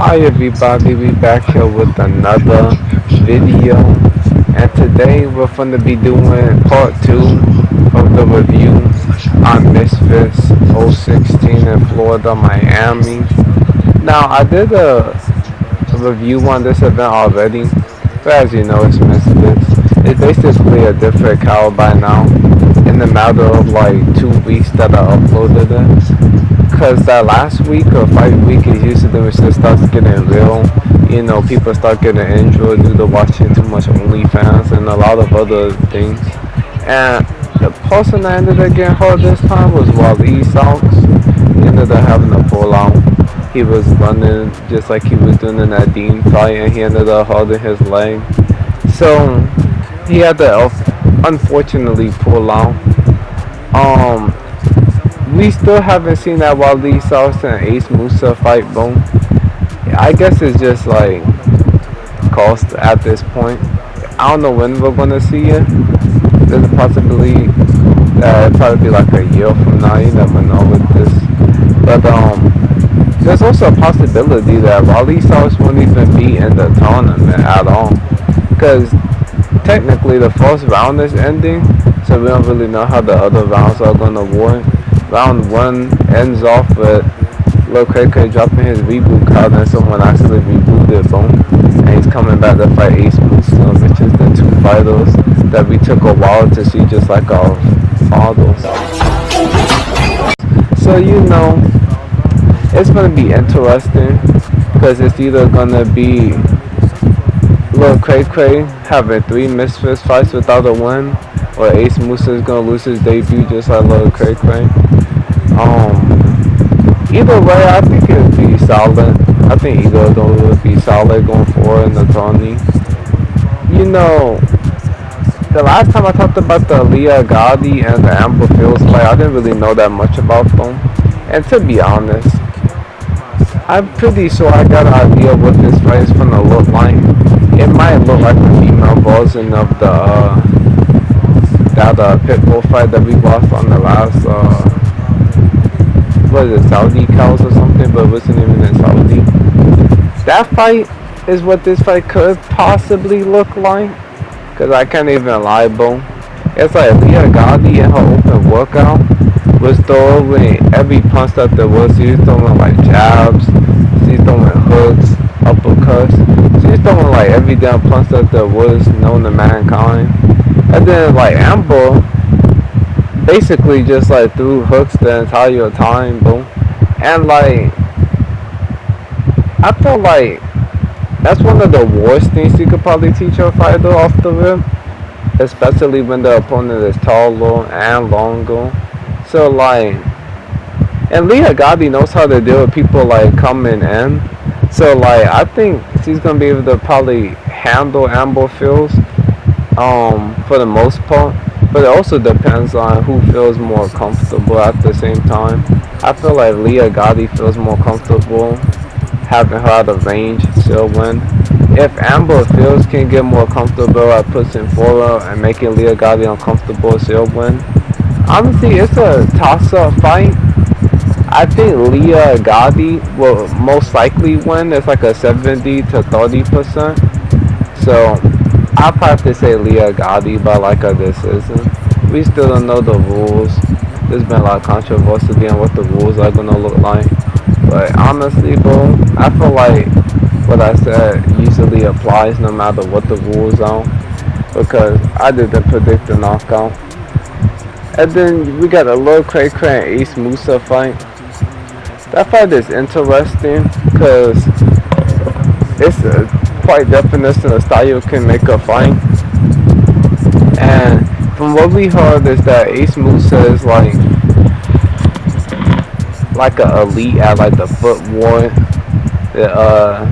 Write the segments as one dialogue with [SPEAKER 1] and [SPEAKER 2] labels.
[SPEAKER 1] Hi everybody, we back here with another video, and today we're going to be doing part 2 of the review on Misfits 016 in Florida, Miami. Now I did a review on this event already, but as you know it's Misfits. It's basically a different cow by now in the matter of like 2 weeks that I uploaded it. Cause that last week or fight week is usually when shit starts getting real. You know, people start getting injured due to watching too much OnlyFans and a lot of other things. And the person that ended up getting hurt this time was Wally Socks. He ended up having a pull out. He was running just like he was doing in that Dean fight, and he ended up holding his leg. So he had to unfortunately pull out. We still haven't seen that Wally Sauce and Ace Musa fight, bro. I guess it's just like cost at this point. I don't know when we're gonna see it. There's a possibility that it'll probably be like a year from now. You never know with this. But there's also a possibility that Wally Sauce won't even be in the tournament at all. Because technically the first round is ending, so we don't really know how the other rounds are gonna work. Round 1 ends off with Lil KK dropping his reboot card and someone actually rebooted boom. And he's coming back to fight Ace Musa, which is the two fighters that we took a while to see just like our fathers. So you know, it's gonna be interesting because it's either gonna be Lil KK having 3 Misfits fights without a win, or Ace Musa is gonna lose his debut just like Lil KK. Either way, I think it would be solid. I think either of those would be solid going forward in the tourney. You know, the last time I talked about the Leah Gotti and the Amber Fields fight, I didn't really know that much about them. And to be honest, I'm pretty sure I got an idea what this fight is gonna look like. It might look like the female version of the Pitbull fight that we watched on the last what is it, Saudi cows or something, but it wasn't even in Saudi. That fight is what this fight could possibly look like, because I can't even lie, bro. It's like Leah Gotti in her open workout was throwing every punch that there was. She was throwing like jabs, she's throwing hooks, uppercuts. She's throwing like every damn punch that there was known to mankind. And then like Amber basically just like threw hooks the entire time, bro. And like, I feel like that's one of the worst things you could probably teach a fighter off the rip, especially when the opponent is taller and longer. So like, and Leah Gotti knows how to deal with people like coming in. So like, I think she's gonna be able to probably handle Amber Fields for the most part. But it also depends on who feels more comfortable at the same time. I feel like Leah Gotti feels more comfortable having her out of range, she'll win. If Amber Fields can get more comfortable at pushing forward and making Leah Gotti uncomfortable, she'll win. Honestly, it's a toss-up fight. I think Leah Gotti will most likely win. It's like a 70 to 30%. So I'll probably say Leah Gotti by like a decision. We still don't know the rules. There's been a lot of controversy on what the rules are gonna look like. But honestly, bro, I feel like what I said usually applies no matter what the rules are. Because I didn't predict the knockout. And then we got a Lil KK and Ace Musa fight. That fight is interesting because it's a quite definition of style you can make a fight. And from what we heard is that Ace Musa is like an elite at like the footwork, the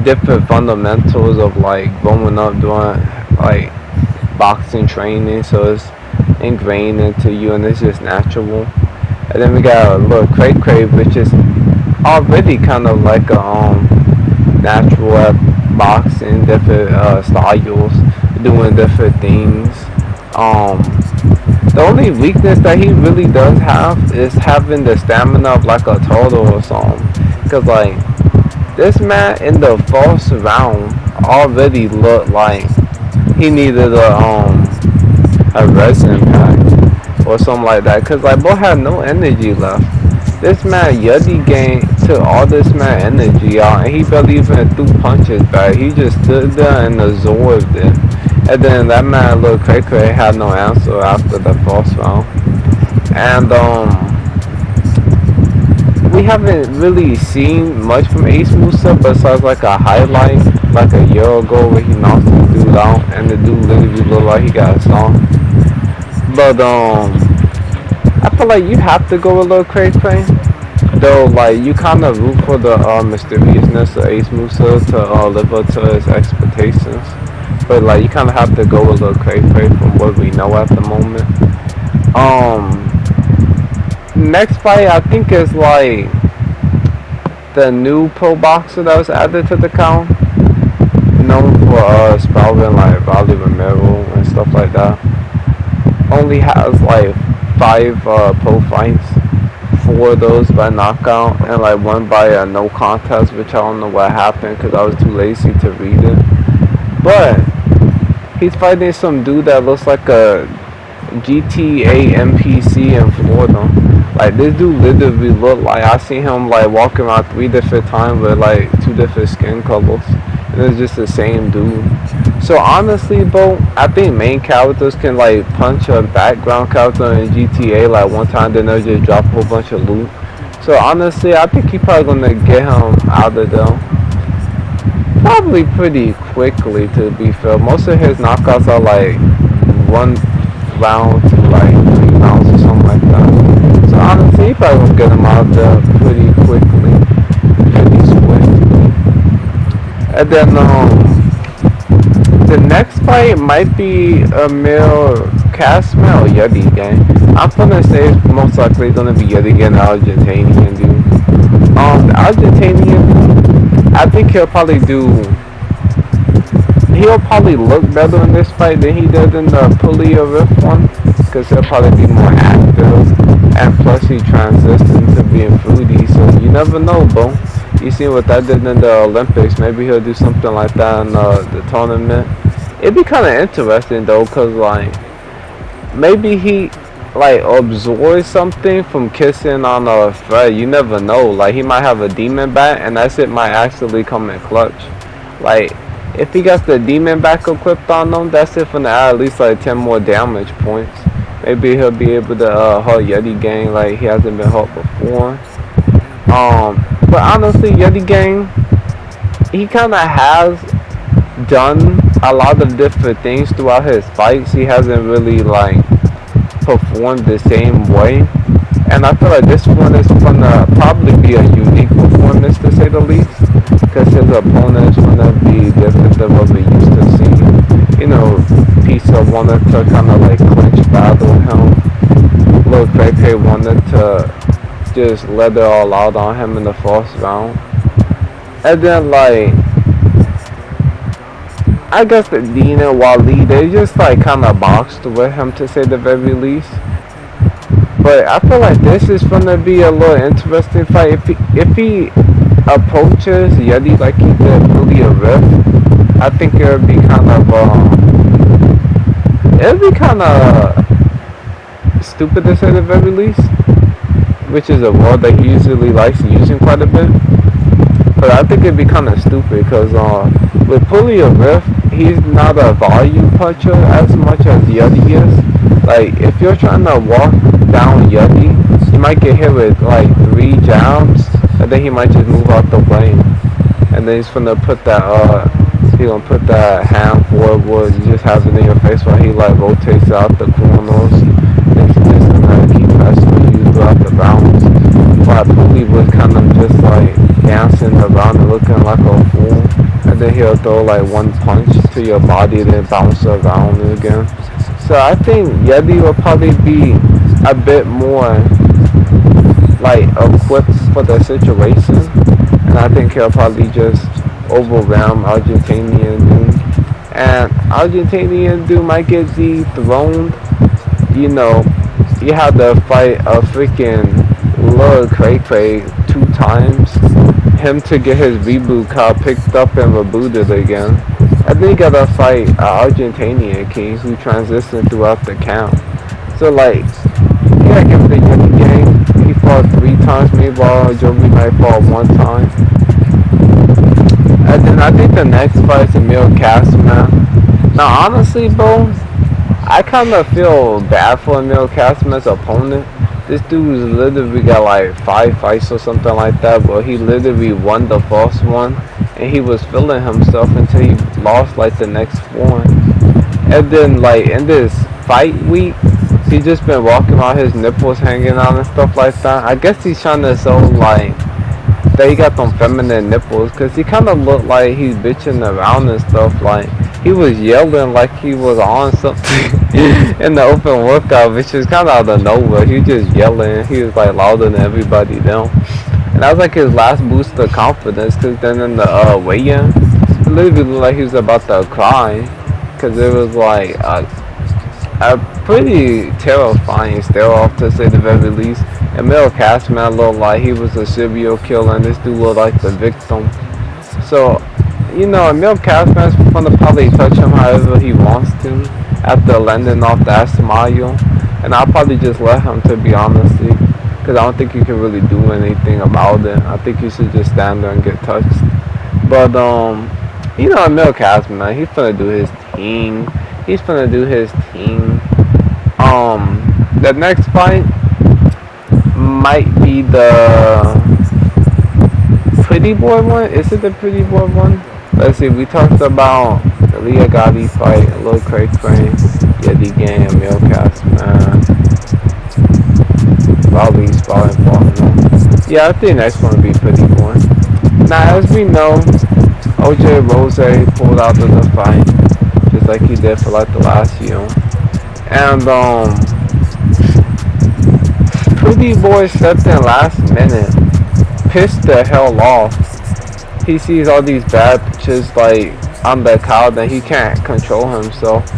[SPEAKER 1] different fundamentals of like growing up doing like boxing training, so it's ingrained into you and it's just natural. And then we got a Lil KK, which is already kind of like a natural at boxing, different styles, doing different things. The only weakness that he really does have is having the stamina of like a turtle or something. Cause like This man in the first round already looked like he needed a resin pack or something like that. Cause like boy had no energy left. This man Yeti Gang took all this man energy out, and he barely even threw punches back. He just stood there and absorbed it. And then that man Lil Cray Cray had no answer after the first round. And we haven't really seen much from Ace Musa besides like a highlight like a year ago where he knocked the dude out and the dude literally looked like he got a song. But I feel like you have to go with Lil Cray Cray. Though like you kinda root for the mysteriousness of Ace Musa to live up to his expectations. But like you kinda have to go with Lil Cray Cray from what we know at the moment. Next fight I think is like the new pro boxer that was added to the count, known for spouting like Rolly Romero and stuff like that. Only has like 5 pro fights, 4 of those by knockout and like 1 by a no contest, which I don't know what happened because I was too lazy to read it. But he's fighting some dude that looks like a GTA NPC in Florida. Like this dude literally looked like I seen him like walking around 3 different times with like 2 different skin colors, and it's just the same dude. So honestly, bro, I think main characters can like punch a background character in GTA like one time, then they'll just drop a whole bunch of loot. So honestly, I think he probably gonna get him out of there. Probably pretty quickly, to be fair. Most of his knockouts are like 1 round to like 3 rounds or something like that. So honestly, he probably gonna get him out there pretty quickly, pretty swiftly. And then the next fight might be Amir Kasman or Yeti Gang. I'm gonna say it's most likely gonna be Yeti Gang, the Argentinian dude. The Argentinian dude, I think he'll probably look better in this fight than he did in the Pulia Rift one, because he'll probably be more active, and plus he transitioned to being fruity, so you never know, bro. You see what that did in the Olympics, maybe he'll do something like that in the tournament. It'd be kind of interesting though, because like maybe he like absorbs something from kissing on a Fred. You never know, like he might have a demon bat and that shit might actually come in clutch. Like if he got the demon back equipped on him, that's it for add at least like 10 more damage points. Maybe he'll be able to hurt Yeti Gang like he hasn't been hurt before. But honestly, Yeti Gang, he kind of has done a lot of different things throughout his fights. He hasn't really like performed the same way, and I feel like this one is gonna probably be a unique performance to say the least, because his opponent is gonna be different than what we used to see. You know, Pizza wanted to kind of like clinch battle him. Lil Cray Cray wanted to just let it all out on him in the first round, and then like I guess the Dean and Wally, they just like kind of boxed with him to say the very least. But I feel like this is gonna be a little interesting fight. If he approaches Yeti like he did Pulia Rift, I think it would be kind of stupid to say the very least, which is a word that he usually likes using quite a bit. But I think it'd be kind of stupid because with Pulia Rift, he's not a volume puncher as much as Yeti is. Like, if you're trying to walk down Yeti, you might get hit with like 3 jabs, and then he might just move out the way. And then he's gonna put that hand forward, you just have it in your face while he like rotates out the corners. And he's just gonna keep messing with you throughout the rounds. While Pulia was kind of just like dancing around and looking like a fool. And then he'll throw like 1 punch to your body, then bounce around again. So I think Yeti will probably be a bit more like equipped for the situation, and I think he'll probably just overwhelm Argentinian dude. And Argentinian dude might get dethroned. You know, you have to fight a freaking Lil Cray Cray 2 times. him to get his reboot card picked up and rebooted again. And then he got to fight Argentinian King who transitioned throughout the count. So like, yeah, give it a Yeti game. He fought 3 times, meanwhile Jovi might fought 1 time. And then I think the next fight is Emil Castleman. Now honestly, bro, I kind of feel bad for Emil Castleman's opponent. This dude's literally got like 5 fights or something like that, but he literally won the first one, and he was feeling himself until he lost like the next 4. And then like in this fight week, he just been walking around his nipples hanging out and stuff like that. I guess he's trying to show like that he got them feminine nipples, cause he kind of looked like he's bitching around and stuff. Like he was yelling like he was on something in the open workout, which is kind of out of nowhere. He was just yelling. He was like louder than everybody down. And that was like his last boost of confidence, cause then in the weigh-in, it literally looked like he was about to cry, cause it was like a pretty terrifying stare-off to say the very least. Emil Castleman looked like he was a serial killer, and this dude looked like the victim. So, you know, Emil Castleman's gonna probably touch him however he wants to after landing off that smile, and I'll probably just let him, to be honest, because I don't think you can really do anything about it. I think you should just stand there and get touched. But you know, Emil Castleman, he's gonna do his thing. He's gonna do his thing. The next fight might be the Pretty Boy one. Is it the Pretty Boy one? Let's see. We talked about the Leah Gotti fight, Lil Craig Crane, Yeti Gang, Emil Castleman, Bali Spalling partner. Yeah, I think next one will be Pretty Boy. Now, as we know, OJ Rose pulled out of the fight, just like he did for like the last year. And Pretty Boy stepped in last minute, pissed the hell off. He sees all these bad bitches like on the crowd and he can't control himself.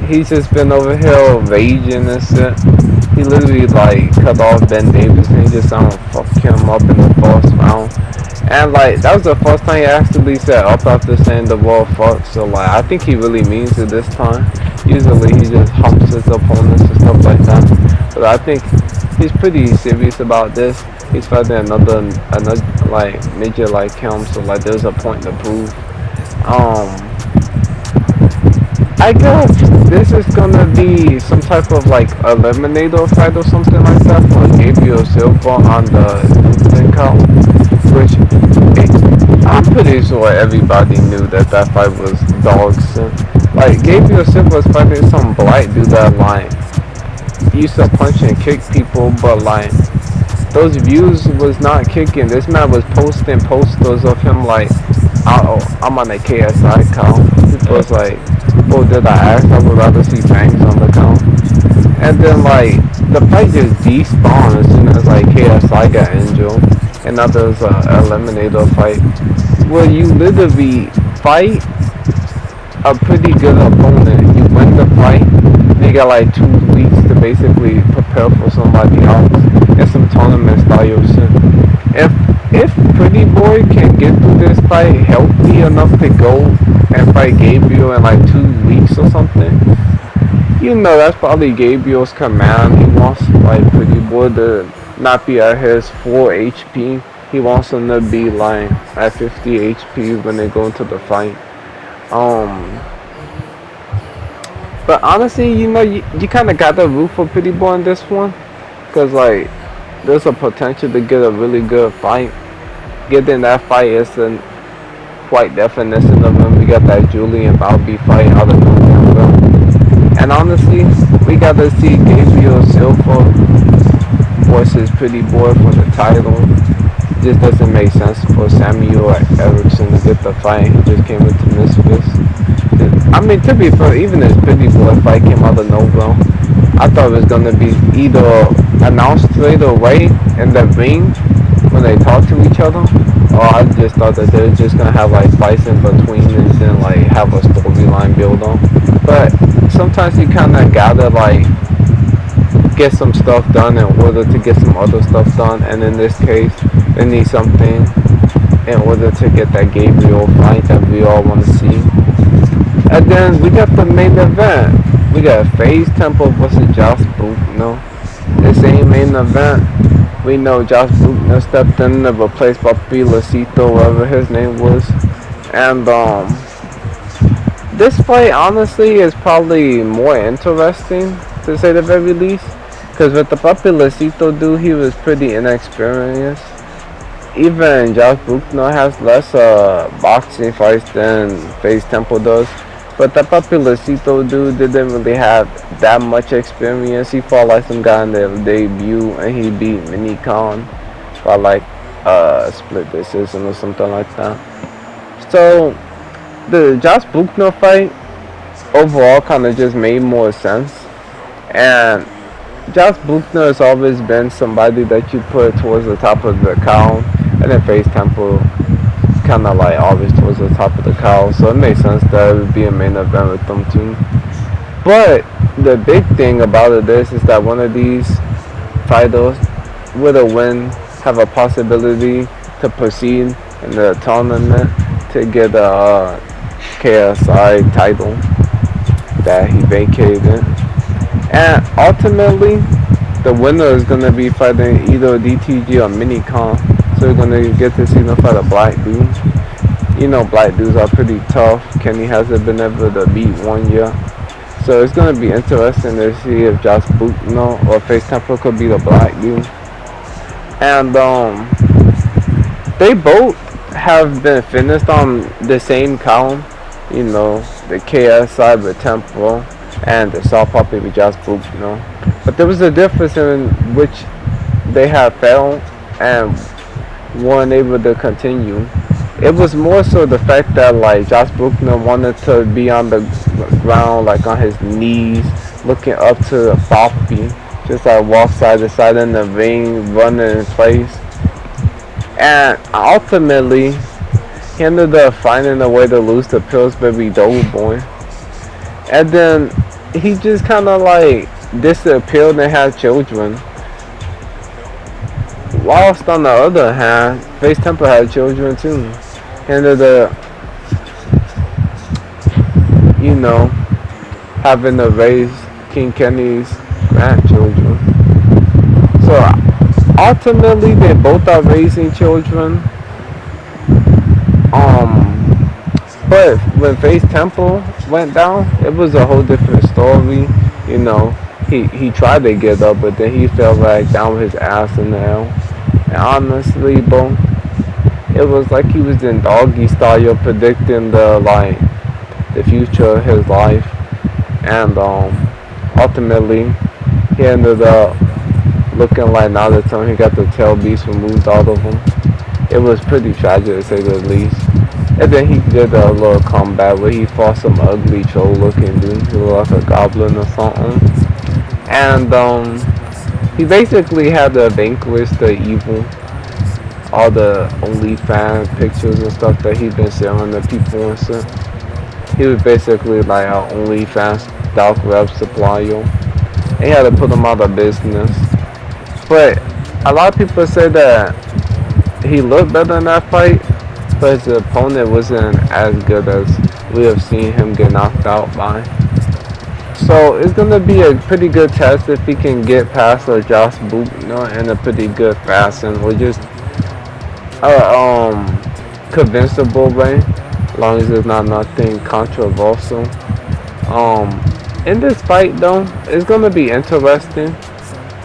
[SPEAKER 1] He's just been over here raging and shit. He literally like cut off Ben Davis and he just fuck him up in the first round. And like that was the first time he actually said up after saying the word fuck. So like I think he really means it this time. Usually he just humps his opponents and stuff like that. But I think he's pretty serious about this. He's fighting another like midget like him, so like there's a point to prove. I guess this is gonna be some type of like eliminator fight or something like that for Gabriel Silva on the instant count, which I'm pretty sure everybody knew that that fight was dogs. Like Gabriel Silva was fighting some black dude that like used to punch and kick people, but like those views was not kicking. This man was posting posters of him like, oh, I'm on a KSI count. People was like, oh, did I ask? I would rather see bangs on the count. And then like the fight just despawned as soon as like KSI got injured. And now there's a eliminator fight where you literally fight a pretty good opponent. You win the fight. You got like 2 weeks to basically prepare for somebody else and some tournament style shit. If Pretty Boy can get through this fight healthy enough to go and fight Gabriel in like 2 weeks or something, you know that's probably Gabriel's command. He wants like Pretty Boy to not be at his full HP. He wants him to be like at 50 HP when they go into the fight. But honestly, you know, you kind of got the root for Pretty Boy in this one, cause like there's a potential to get a really good fight. Getting that fight is a quite definition of him. We got that Julian Balby fight out of November, and honestly, we got to see Gabriel Silva versus Pretty Boy for the title. It just doesn't make sense for Samuel Erickson to get the fight. He just came into Misfits. I mean, to be fair, even this Pretty Boy fight came out of nowhere. I thought it was going to be either announced straight away in the ring when they talk to each other, or I just thought that they were just going to have like fights in between and then like have a storyline build on. But sometimes you kind of gotta like get some stuff done in order to get some other stuff done, and in this case they need something in order to get that Gabriel fight that we all want to see. And then we got the main event. We got FaZe Temple versus Josh Buchner. The same main event. We know Josh Buchner stepped in to replace Papi Lacito, whatever his name was. And this fight honestly is probably more interesting to say the very least. Because with the Papi Lacito dude, he was pretty inexperienced. Even Josh Buchner has less boxing fights than FaZe Temple does. But the Papi Lacito dude didn't really have that much experience. He fought like some guy in their debut and he beat Mini Khan by like split decision or something like that. So the Josh Buchner fight overall kind of just made more sense. And Josh Buchner has always been somebody that you put towards the top of the column, and then FaZe Temple kind of like always towards the top of the column, so it makes sense that it would be a main event with them too. But the big thing about it is that one of these fighters with a win have a possibility to proceed in the tournament to get a KSI title that he vacated. And ultimately, the winner is going to be fighting either DTG or Mini Khan. So we're going to get to see them fight a black dude. You know, black dudes are pretty tough. Kenny hasn't been able to beat one yet. So it's going to be interesting to see if Josh Buchner or FaZe Temple could beat a black dude. And they both have been finished on the same column. You know, the KSI with Temple and the South Papi with Josh Buchner. But there was a difference in which they have failed and weren't able to continue. It was more so the fact that like Josh Buchner wanted to be on the ground, like on his knees, looking up to the Papi, just like walk side to side in the ring, running in place. And ultimately, he ended up finding a way to lose to Pillsbury Doughboy. And then he just kind of like disappeared and had children. Whilst on the other hand, FaZe Temple had children too. He ended up, you know, having to raise King Kenny's grandchildren. So ultimately, they both are raising children. But when FaZe Temple went down, it was a whole different story. You know, he tried to get up, but then he fell back down with his ass in the L. And honestly, bro, it was like he was in doggy style predicting the future of his life. And ultimately, he ended up looking like Naruto. He got the tail beast removed out of him. It was pretty tragic to say the least. And then he did a little comeback where he fought some ugly troll looking dude. He looked like a goblin or something. And he basically had to vanquish the evil. All the OnlyFans pictures and stuff that he'd been selling to people and stuff. He was basically like an OnlyFans dark web supplier. And he had to put him out of business. But a lot of people say that he looked better in that fight, but his opponent wasn't as good as we have seen him get knocked out by. So it's going to be a pretty good test if he can get past Josh Buchner in a pretty good fashion, or just convincible way, as long as it's not nothing controversial. In this fight though, it's going to be interesting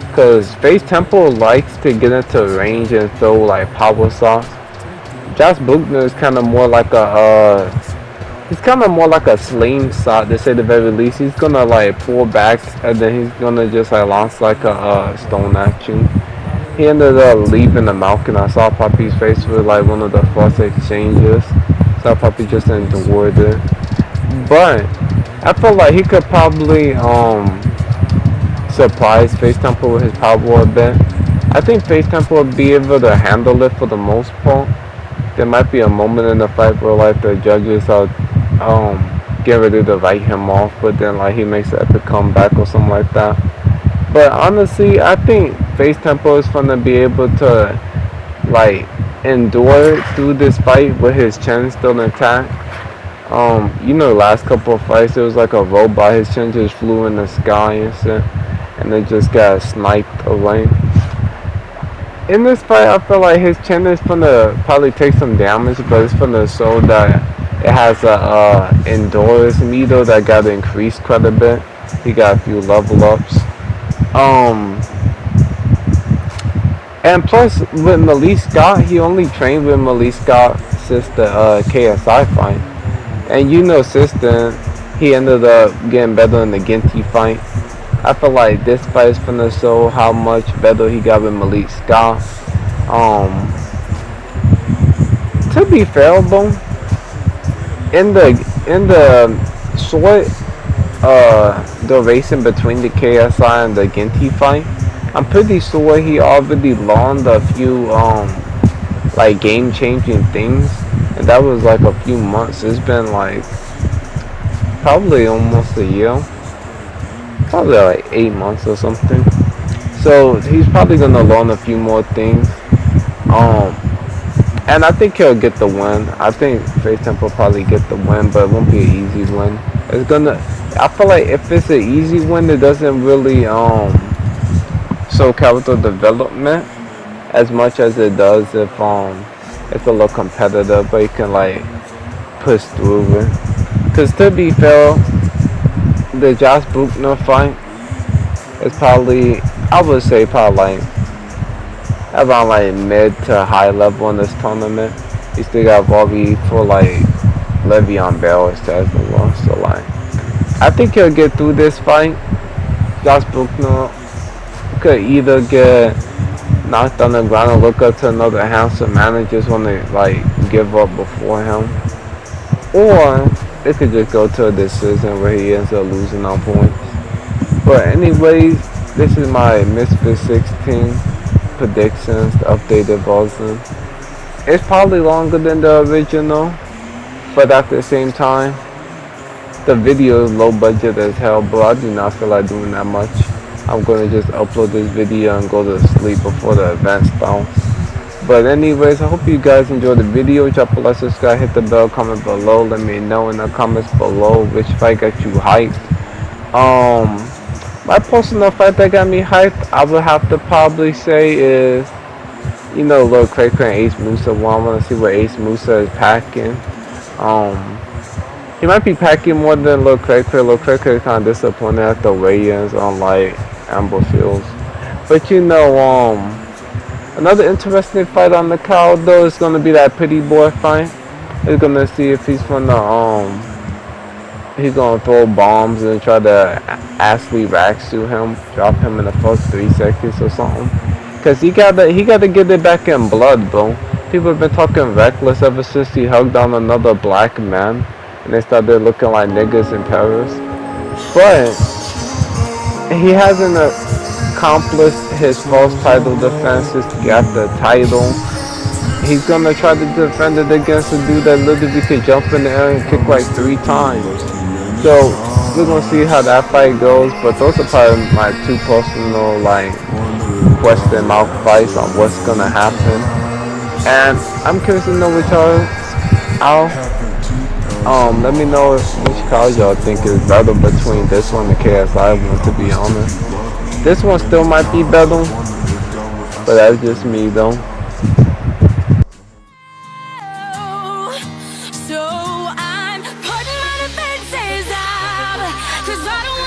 [SPEAKER 1] because FaZe Temple likes to get into range and throw like power shots. Josh Buchner is kind of more like a slingshot, to say the very least. He's gonna like pull back and then he's gonna just like launch like a stone at you. He ended up leaving the mouth, and I saw Papi's face with like one of the first exchanges. So Papi just endured it. But I feel like he could probably surprise FaZe Temple with his power a bit. I think FaZe Temple will be able to handle it for the most part. There might be a moment in the fight where like the judges are getting ready to write him off, but then like he makes an epic comeback or something like that. But honestly, I think FaZe Temple is gonna be able to like endure through this fight with his chin still intact. Last couple of fights, it was like a robot. His chin just flew in the sky and shit, and it just got sniped away. In this fight, I feel like his chin is gonna probably take some damage, but it's gonna show that it has a endurance meter that got increased quite a bit. He got a few level ups. Um, and plus with Malik Scott, he only trained with Malik Scott since the KSI fight. And Siston, he ended up getting better in the Ginty fight. I feel like this fight is gonna show how much better he got with Malik Scott. To be fair though, in the short duration between the KSI and the Ginty fight, I'm pretty sure he already learned a few like game changing things, and that was like a few months. It's been like probably almost a year, probably like 8 months or something. So he's probably gonna learn a few more things. And I think he'll get the win. I think Faith Temple will probably get the win, but it won't be an easy win. I feel like if it's an easy win, it doesn't really show character development as much as it does if it's a little competitive, but you can like push through it. Cause to be fair, the Josh Buchner fight is probably, I would say probably like around like mid to high level in this tournament. He still got Bobby for like Le'Veon Bell as well. So like, I think he'll get through this fight. Josh Buchner could either get knocked on the ground and look up to another handsome man and just want to like give up before him, or it could just go to a decision where he ends up losing on points. But anyways, this is my Misfit 16 predictions, the updated version. It's probably longer than the original, but at the same time, the video is low budget as hell, but I do not feel like doing that much. I'm gonna just upload this video and go to sleep before the event starts. But anyways, I hope you guys enjoyed the video. Drop a like, subscribe, hit the bell, comment below. Let me know in the comments below which fight got you hyped. My personal fight that got me hyped, I would have to probably say is, Lil Cray Cray and Ace Musa. Well, I want to see what Ace Musa is packing. He might be packing more than Lil Cray Cray. Lil Cray Cray is kind of disappointed at the weigh-ins on like Amber Fields. But another interesting fight on the card though is gonna be that Pretty Boy fight. He's gonna see if he's gonna throw bombs and try to Ashley Rax to him, drop him in the first 3 seconds or something. Cause he gotta get it back in blood, bro. People have been talking reckless ever since he hugged on another black man and they started looking like niggas in Paris. But he hasn't accomplished his false title defense just to get the title. He's gonna try to defend it against a dude that literally could jump in the air and kick like 3 times. So we're gonna see how that fight goes, but those are probably my 2 personal like question mark fights on what's gonna happen. And I'm curious to know which let me know which card y'all think is better between this one and the KSI one, to be honest. This one still might be better, but that's just me though.
[SPEAKER 2] So I'm putting my defenses up, 'cause I don't